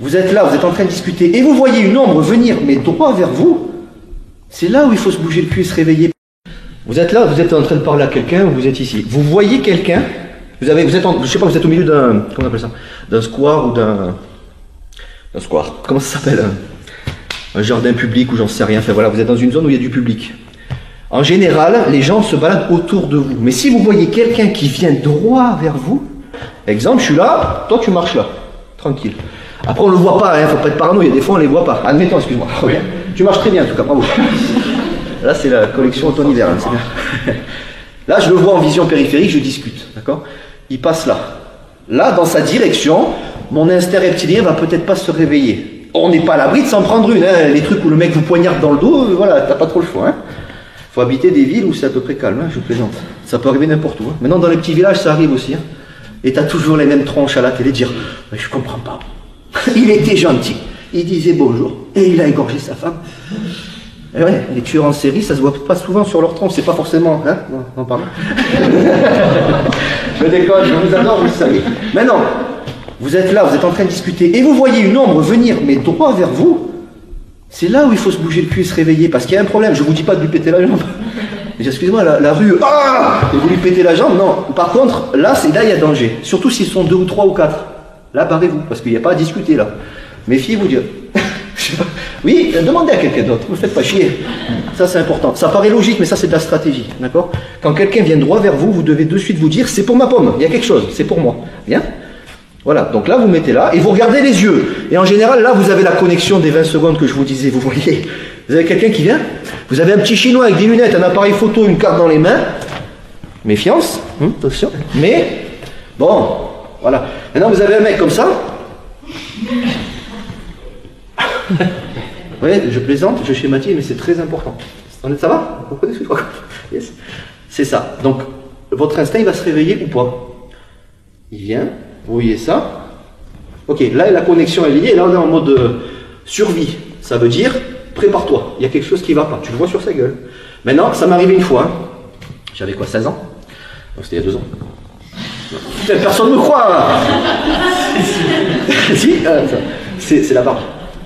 Vous êtes là, vous êtes en train de discuter, et vous voyez une ombre venir, mais droit vers vous. C'est là où il faut se bouger le cul et se réveiller. Vous êtes là, vous êtes en train de parler à quelqu'un, vous êtes ici. Vous voyez quelqu'un, je sais pas, vous êtes au milieu d'un, comment on appelle ça, d'un square ou d'un square. Comment ça s'appelle? Un jardin public ou j'en sais rien. Enfin voilà, vous êtes dans une zone où il y a du public. En général, les gens se baladent autour de vous. Mais si vous voyez quelqu'un qui vient droit vers vous, exemple, je suis là, toi tu marches là, tranquille. Après on ne le voit pas, hein, faut pas être parano, il y a des fois on ne les voit pas. Admettons, excuse-moi. Okay. Tu marches très bien en tout cas, bravo. Là c'est la collection automne-hiver, hein, c'est bien. Là je le vois en vision périphérique, je discute, d'accord? Il passe là. Là, dans sa direction, mon instinct reptilien va peut-être pas se réveiller. On n'est pas à l'abri de s'en prendre une, hein. Les trucs où le mec vous poignarde dans le dos, voilà, t'as pas trop le choix. Hein. Faut habiter des villes où c'est à peu près calme, hein, je vous plaisante. Ça peut arriver n'importe où. Hein. Maintenant dans les petits villages ça arrive aussi. Hein. Et t'as toujours les mêmes tronches à la télé dire « Je comprends pas. Il était gentil, il disait bonjour, et il a égorgé sa femme. » Et ouais, les tueurs en série, ça se voit pas souvent sur leur tronche, c'est pas forcément... Hein, on parle. Je déconne, je vous adore, vous le savez. Maintenant, vous êtes là, vous êtes en train de discuter, et vous voyez une ombre venir, mais droit vers vous. C'est là où il faut se bouger le cul et se réveiller, parce qu'il y a un problème. Je vous dis pas de lui péter la jambe. Excusez-moi, la rue, et vous lui pétez la jambe, non. Par contre, là il y a danger. Surtout s'ils sont 2 ou 3 ou 4. Là, barrez-vous, parce qu'il n'y a pas à discuter, là. Méfiez-vous, Dieu. Oui, demandez à quelqu'un d'autre, ne vous faites pas chier. Ça, c'est important. Ça paraît logique, mais ça, c'est de la stratégie, d'accord? Quand quelqu'un vient droit vers vous, vous devez de suite vous dire, c'est pour ma pomme, il y a quelque chose, c'est pour moi. Bien? Voilà, donc là, vous mettez là, et vous regardez les yeux. Et en général, là, vous avez la connexion des 20 secondes que je vous disais, vous voyez. Vous avez quelqu'un qui vient, vous avez un petit chinois avec des lunettes, un appareil photo, une carte dans les mains. Méfiance, attention. Mais, bon, voilà. Maintenant, vous avez un mec comme ça. Oui, je plaisante, je schématise, mais c'est très important. Ça va? Vous comprenez ce que je crois? Yes. C'est ça. Donc, votre instinct, il va se réveiller ou pas? Il vient, vous voyez ça. Ok, là, la connexion est liée, et là, on est en mode survie. Ça veut dire, prépare-toi, il y a quelque chose qui ne va pas. Tu le vois sur sa gueule. Maintenant, ça m'est arrivé une fois. Hein. J'avais quoi, 16 ans? C'était il y a 2 ans. Putain, personne ne me croit. Si, c'est la barbe.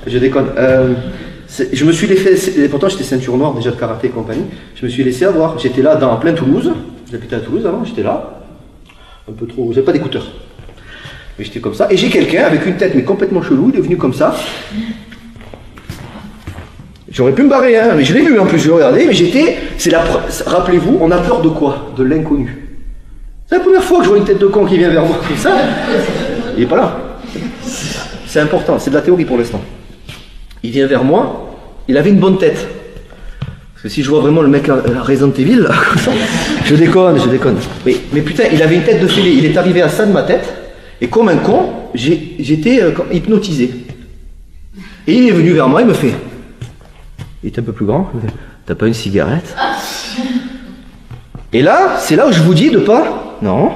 Je déconne. Je me suis laissé, pourtant j'étais ceinture noire déjà de karaté et compagnie, je me suis laissé avoir. J'étais là dans plein Toulouse, j'habitais à Toulouse avant, j'étais là, un peu trop, j'avais pas d'écouteurs. Mais j'étais comme ça, et j'ai quelqu'un avec une tête mais complètement chelou, il est venu comme ça. J'aurais pu me barrer, hein, mais je l'ai vu en plus, je l'ai regardé, mais j'étais, rappelez-vous, on a peur de quoi? De l'inconnu. C'est la première fois que je vois une tête de con qui vient vers moi comme ça. Il n'est pas là. C'est important, c'est de la théorie pour l'instant. Il vient vers moi, il avait une bonne tête. Parce que si je vois vraiment le mec à Resident Evil, là, comme ça, je déconne. Mais putain, il avait une tête de fêlé. Il est arrivé à ça de ma tête, et comme un con, j'étais hypnotisé. Et il est venu vers moi, il me fait... Il est un peu plus grand. T'as pas une cigarette? Et là, c'est là où je vous dis de pas... Non.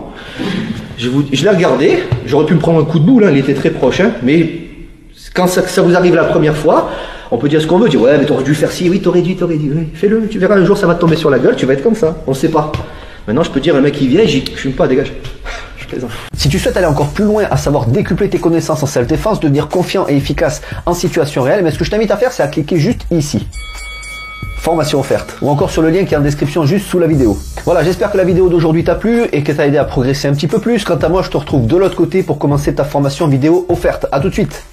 Je l'ai regardé, j'aurais pu me prendre un coup de boule, hein, il était très proche, hein, mais quand ça vous arrive la première fois, on peut dire ce qu'on veut, dire ouais mais t'aurais dû faire ci, oui t'aurais dû, oui, fais-le, tu verras un jour ça va te tomber sur la gueule, tu vas être comme ça, on sait pas. Maintenant je peux dire un mec qui vient, je fume pas, dégage. Je plaisante. Si tu souhaites aller encore plus loin, à savoir décupler tes connaissances en self-défense, devenir confiant et efficace en situation réelle, mais ce que je t'invite à faire c'est à cliquer juste ici. Formation offerte, ou encore sur le lien qui est en description juste sous la vidéo. Voilà, j'espère que la vidéo d'aujourd'hui t'a plu et que t'a aidé à progresser un petit peu plus. Quant à moi, je te retrouve de l'autre côté pour commencer ta formation vidéo offerte. À tout de suite.